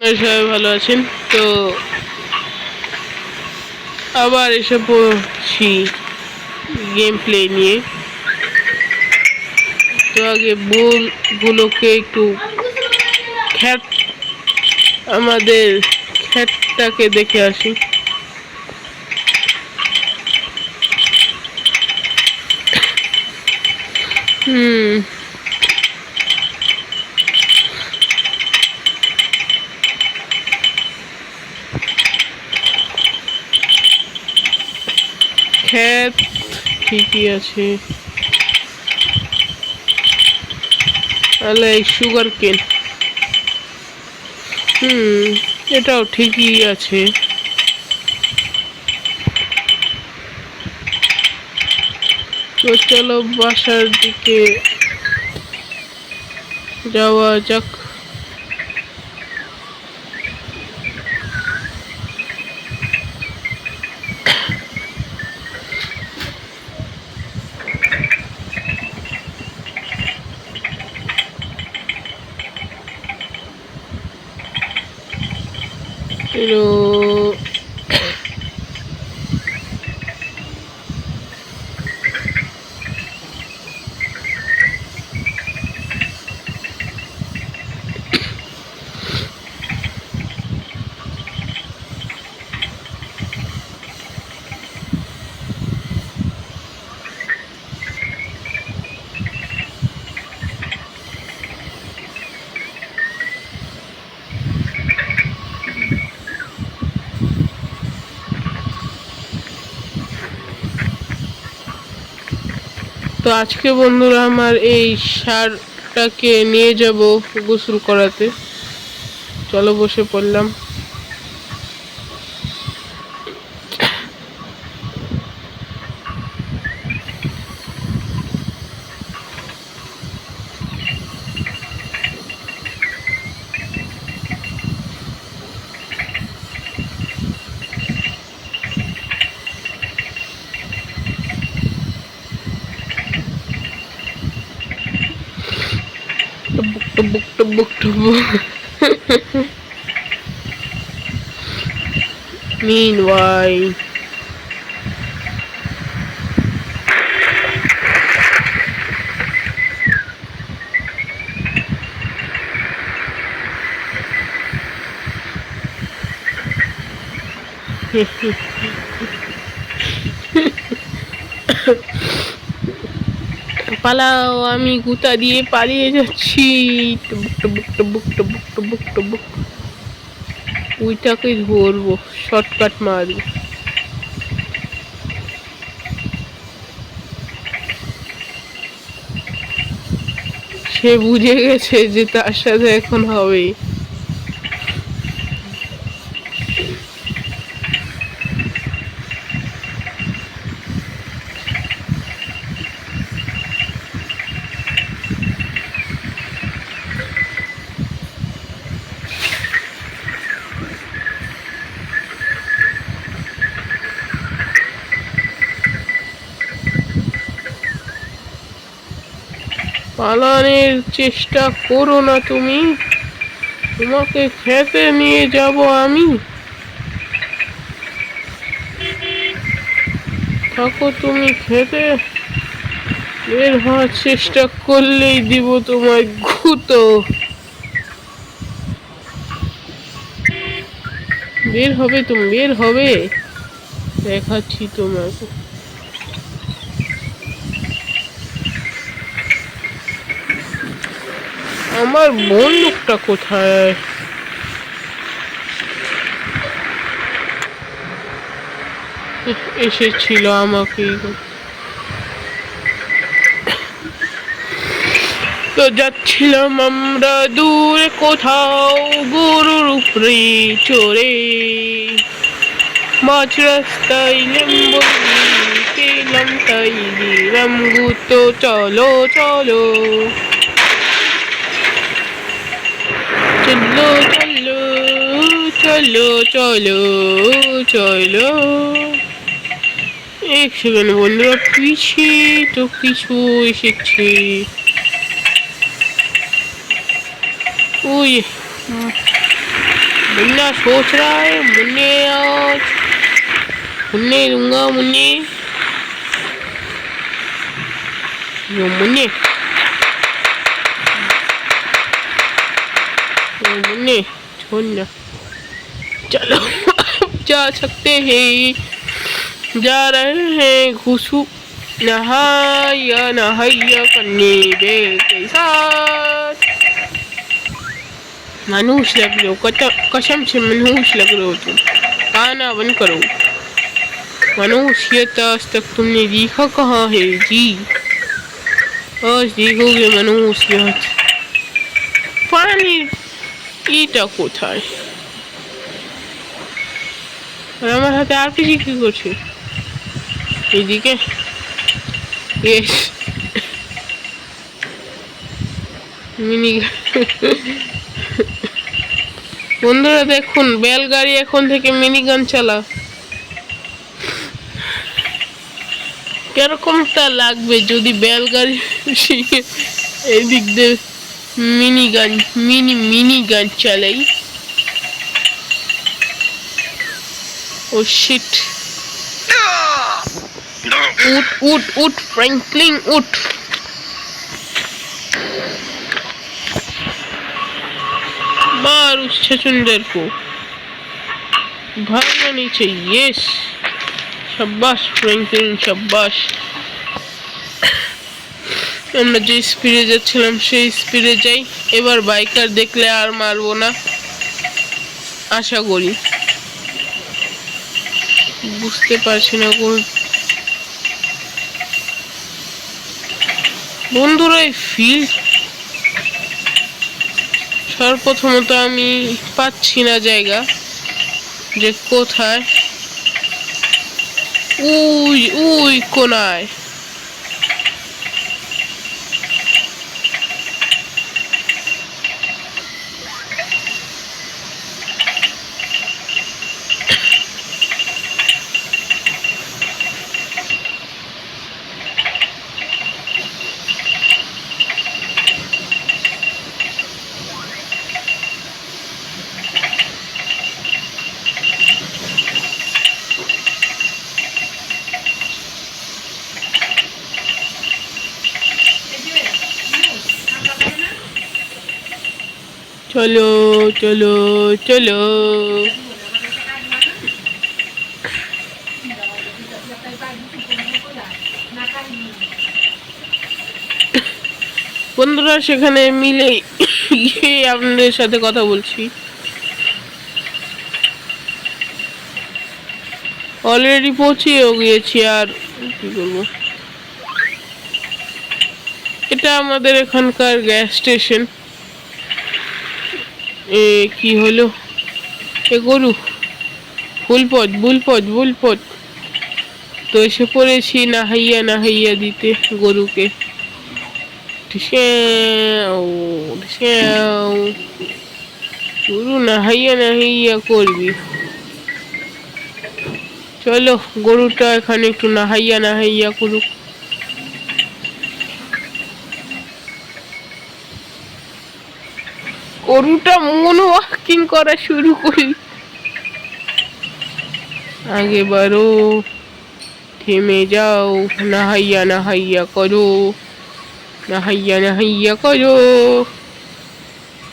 সবাই ভালো আছেন তো আবার এসে পড়ছি গেম প্লে নিয়ে। তো আগে বলগুলোকে একটু খ্যাত আমাদের খ্যাতটাকে দেখে আসি। খ্যাত ঠিকই আছে, তাহলে সুগার কেন এটাও ঠিকই আছে। তো চলো বাসার দিকে যাওয়া যাক। তো আজকে বন্ধুরা আমার এই ষাঁড়টাকে নিয়ে যাব গোসল করাতে। চলো বসে পড়লাম। টুবুক টুবুক টুবুক। Meanwhile, পালাও, আমি গুতা দিয়ে পালিয়ে যাচ্ছি। টুবুক টুবুক টুবুক টুবুক টুবুক টুবুক। ওইটাকে ধরবো, শর্টকাট মারবো। সে বুঝে গেছে যে তার সাথে এখন হবে। পালানোর চেষ্টা করো না তুমি, তোমাকে খেতে নিয়ে যাব আমি। থাকো তুমি খেতে, বের হওয়ার চেষ্টা করলেই দিব তোমায় গুঁতো। বের হবে তুমি, বের হবে, দেখাচ্ছি তোমাকে। আমার বন্দুকটা কোথায়? এসেছিল আমাকে। তো যাচ্ছিলাম আমরা দূরে কোথাও গরুর উপরে চড়ে, মাঝ রাস্তায় লেম্বো পেলাম তাই দিলাম গুঁতো। চলো চলো চলো চলো চলো চলো চলো। এক সেকেন্ড বন্ধুরা, পিছিয়ে তো কিছু এসেছে। ওই मुन्ना सोच रहा है मुन्ने आज मुन्ने दूंगा मुन्ने यो मुन्ने मुन्ने छोड़ना चलो जा सकते हैं जा रहे हैं घुसू नहाया नहाया करने बेल के साथ मनुष्य लग रहे हो कसम से मनुष्य लग रहे हो तुम खाना बंद करो मनुष्य आज तक तुमने देखा कहाँ है जी आज देखोगे मनुष्य पानी ईटा কোথায় আর আমার হাতে আরপিজি কি করছে এইদিকে ইয়েস মিনি বন্ধুরা দেখুন বেলগাড়ি এখন থেকে মিনি গান চালা কিরকমটা লাগবে যদি বেলগাড়ি এদিক দিয়ে মিনি গান চালাই ও শিট उठ फ्रैंकलिन उठ मार उस छछुंदर को भागना नहीं चाहिए शाबाश फ्रैंकलिन शाबाश আমরা যে স্পিডে যাচ্ছিলাম সেই স্পিডে যাই এবার বাইকার দেখলে আর মারবো না আশা করি বুঝতে পারছি না কোন বন্ধুরা এই ফিল্ড সর্বপ্রথমত আমি পাচ্ছি না জায়গা যে কোথায় ওই কোনায় चलो चलो चलो বন্ধুরা সেখানে মিলে গিয়ে আপনাদের সাথে কথা বলছি অলরেডি পৌঁছেও গিয়েছি আর কি বলবো এটা আমাদের এখানকার গ্যাস স্টেশন কি হলো এ গরু ভুলপথ তো এসে পড়েছি নাহাইয়া দিতে গরুকে গরু নাহাইয়া করবি চলো গরুটা এখানে একটু নাহাইয়া করুক গরুটা মন ওয়াকিং করা শুরু করি আগে বাড়ো থেমে যাও নাহাইয়া করো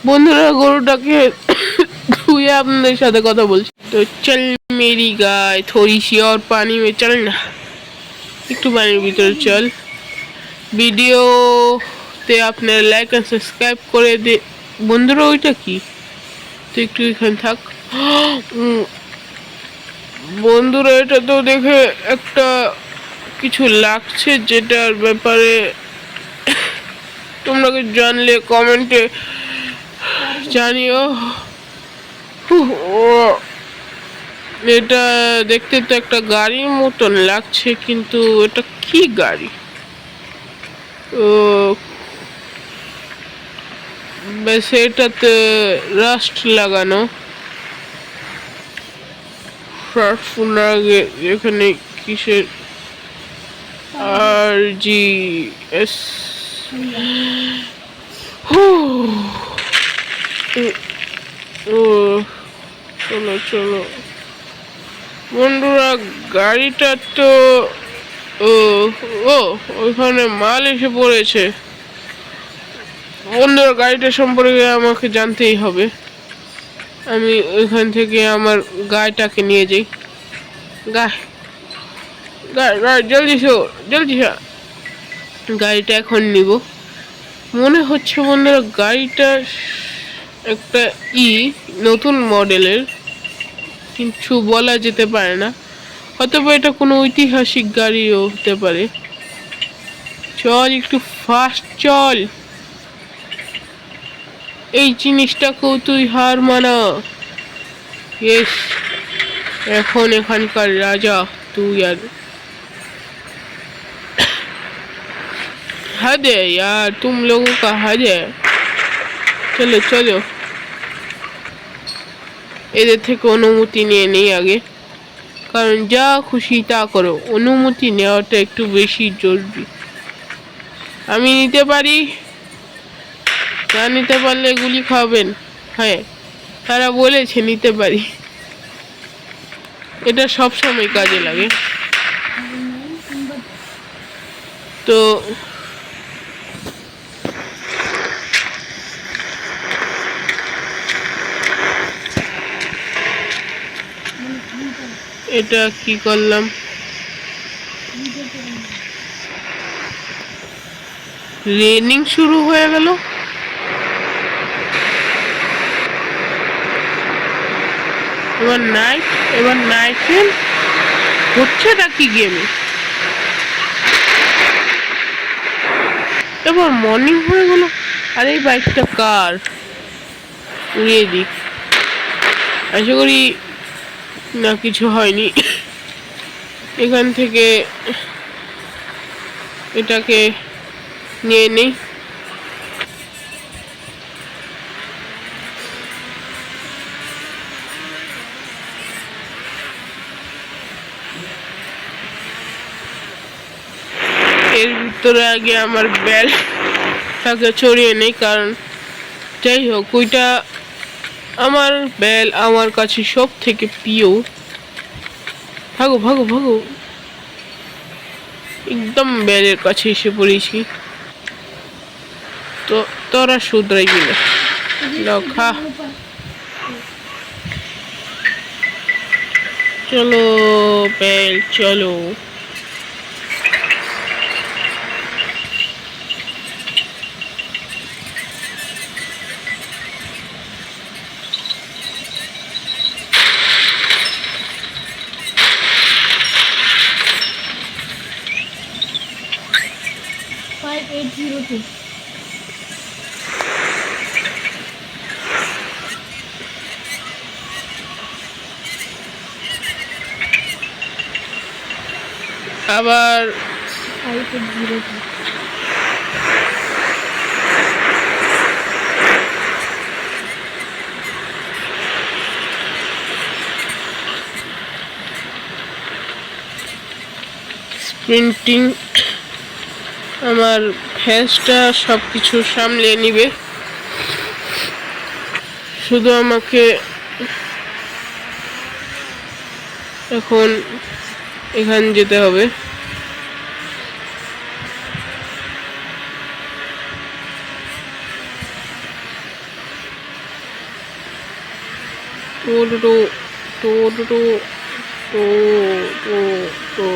বন্ধুরা গরুটাকে ধুয়ে আপনাদের সাথে কথা বলছি তো চল মেরি গায় থোড়ি সি और पानी में चल ना একটু পানির ভিতরে চল ভিডিওতে আপনারা লাইক আর সাবস্ক্রাইব করে দে বন্ধুরা ওইটা কি তো একটু এখানে থাক বন্ধুরা এটা তো দেখে একটা কিছু লাগছে যেটার ব্যাপারে তোমরা কি জানলে কমেন্টে জানিও এটা দেখতে তো একটা গাড়ির মতন লাগছে কিন্তু এটা কি গাড়ি বেশ এটাতে রাস্ট লাগানো এখানে কিসের RGS চলো চলো বন্ধুরা, গাড়িটা তো ও ও ওইখানে মাল এসে পড়েছে। বন্ধুরা, গাড়িটা সম্পর্কে আমাকে জানতেই হবে। আমি ওইখান থেকে আমার গাড়িটাকে নিয়ে যাই। গাড়ি গাড়ি জলদি শো, জলদি শো। গাড়িটা এখন নিব। মনে হচ্ছে বন্ধুরা গাড়িটা একটা নতুন মডেলের, কিছু বলা যেতে পারে না। হয়তো এটা কোনো ঐতিহাসিক গাড়িও হতে পারে। চল একটু ফাস্ট চল, এই জিনিসটাকেও তুই হার মানা। यस, এখন এখানকার রাজা তুই। আর हद है यार, तुम लोगों का हद है। চলো চলো, এদের থেকে অনুমতি নিয়ে নেই আগে, কারণ যা খুশি তা করো, অনুমতি নেওয়াটা একটু বেশি জরুরি। আমি নিতে পারি, না নিতে পারলে গুলি খাবেন। হ্যাঁ, তারা বলেছে নিতে পারি, এটা সব সময় কাজে লাগে। তো এটা কি করলাম, রেনিং শুরু হয়ে গেল। এবার নাইট হচ্ছেটা কি গেমে। এবার মর্নিং হয়ে গেল। আর এই বাইকটা কার, উড়িয়ে দিক। আশা করি না কিছু হয়নি। এখান থেকে এটাকে নিয়ে নেই। এর ভিতরে আগে আমার বেলটাকে ছড়িয়ে নেই, কারণ যাই হোক ওইটা আমার বেল আমার কাছে সব থেকে প্রিয়। ভাগো ভাগো ভাগো, একদম বেলের কাছে এসে পড়েছি। তো তোরা শুধরাই গেলে খা। চলো বেল চলো। আবার স্প্রিন্টিং আমার ফেসটা সব কিছু সামলে নিবে। শুধু আমাকে এখন এখান যেতে হবে। টো টো টো টো টো টো টো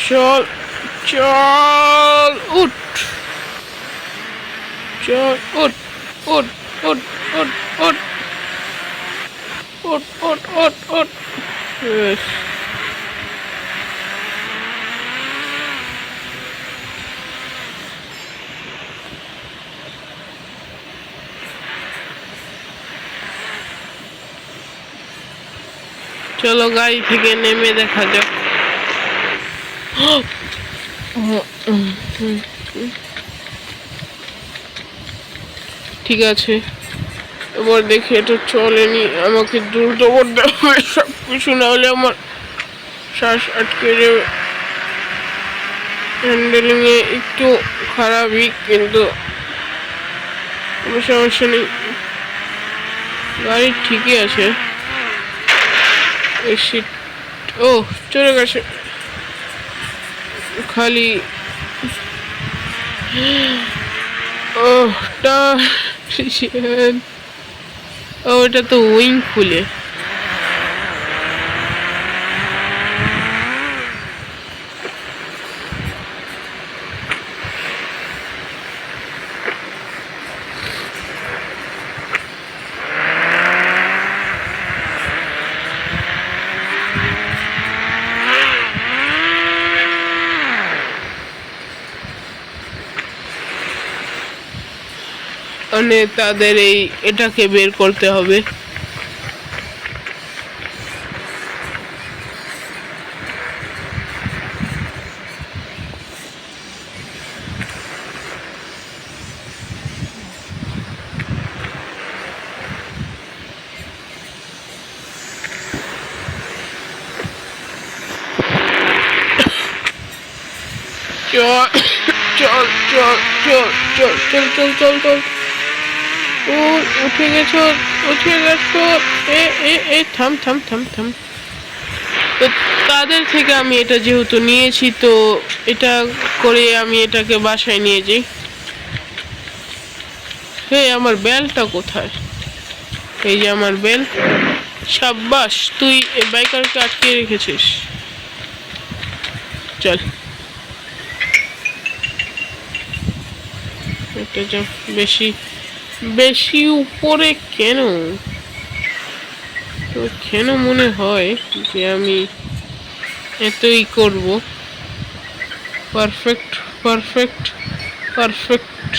চল চল উঠ, চল উঠ উঠ উঠ উঠ উঠ উঠ উঠ উঠ উঠ। চলো গাড়ি থেকে নেমে দেখা যাক। ঠিক আছে, এবার দেখি এটা চলেনি, আমাকে দ্রুত করতে হবে সব কিছু, না হলে আমার শ্বাস আটকে যাবে। হ্যান্ডেলিং এ একটু খারাপই, কিন্তু কোনো সমস্যা নেই, গাড়ি ঠিকই আছে। ও চলে গেছে খালি। ওটা ওটা তো উইং খুলে। মানে তাদের এটাকে বের করতে হবে। চল চল চল চল চল চল চল চল চল। ও উঠে গেছো, উঠে গেছো। এ থাম থাম থাম থাম। তো তাদের থেকে আমি এটা যেহেতু নিয়েছি, তো এটা করে আমি এটাকে বাসায় নিয়ে যাই। হে, আমার বেলটা কোথায়? এই যে আমার বেল। সাব্বাস, তুই বাইকারকে আটকে রেখেছিস। চল, এটা যা বেশি বেশি উপরে কেন? তো কেন মনে হয় যে আমি এতই করব? Perfect perfect perfect.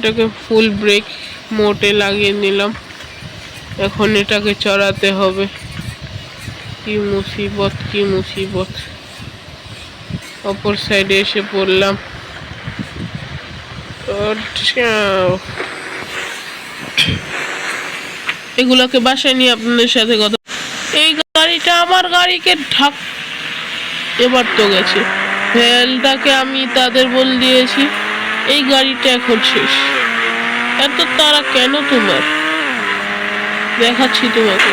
এটাকে ফুল ব্রেক মোটে লাগিয়ে নিলাম। এখন এটাকে চড়াতে হবে। কি মুসিবত, কি মুসিবত। অপর সাইডে এসে পড়লাম। এগুলাকে বাসায় নিয়ে আপনাদের সাথে কথা। এই গাড়িটা আমার গাড়িকে ঢাক। এবার তো গেছে। ভেলটাকে আমি তাদের বল দিয়েছি। এই গাড়িটা এখন শেষ। এত তারা কেন তোমার? দেখাচ্ছি তোমাকে।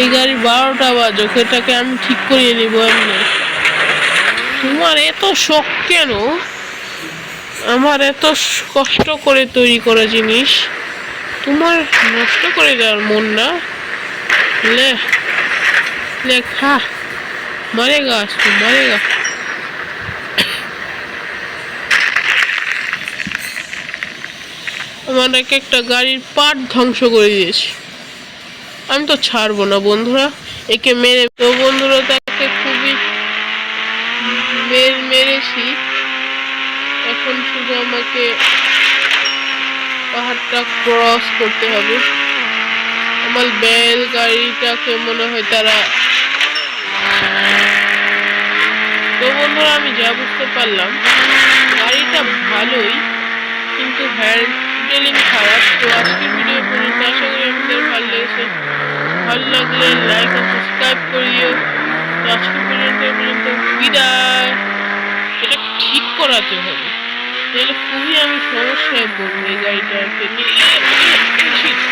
এই গাড়ি 12টা বাজুক, এটাকে আমি ঠিক করিয়ে নিব এমনি। তোমার এত শখ কেন? আমার এত কষ্ট করে তৈরি করা জিনিস তোমার নষ্ট করে দেওয়ার মন না? ले ले खा, मरेगा आज तू, मरेगा। আমার একটা গাড়ির পার্ট ধ্বংস করে দিয়েছি। আমি তো ছাড়বো না বন্ধুরা, একে মেরে। তো বন্ধুরা, তাকে খুবই মেরেছি। এখন শুধু আমাকে পাহাড়টা ক্রস করতে হবে। আমার বেল গাড়িটাকে মনে হয় তারা। তো বন্ধুরা, আমি যা বুঝতে পারলাম, গাড়িটা ভালোই, কিন্তু হ্যান্ডেলিং খারাপ। তো আজকের ভিডিও পর্যন্ত। আশা করি আপনাদের ভালো লেগেছে। ভালো লাগলে লাইক ও সাবস্ক্রাইব করিও। তো আজকের পর্যন্ত বিদায়। এটা ঠিক করাতে হবে, তাহলে খুবই আমি সমস্যায় পড়বো এই গাড়িটাকে নিয়ে।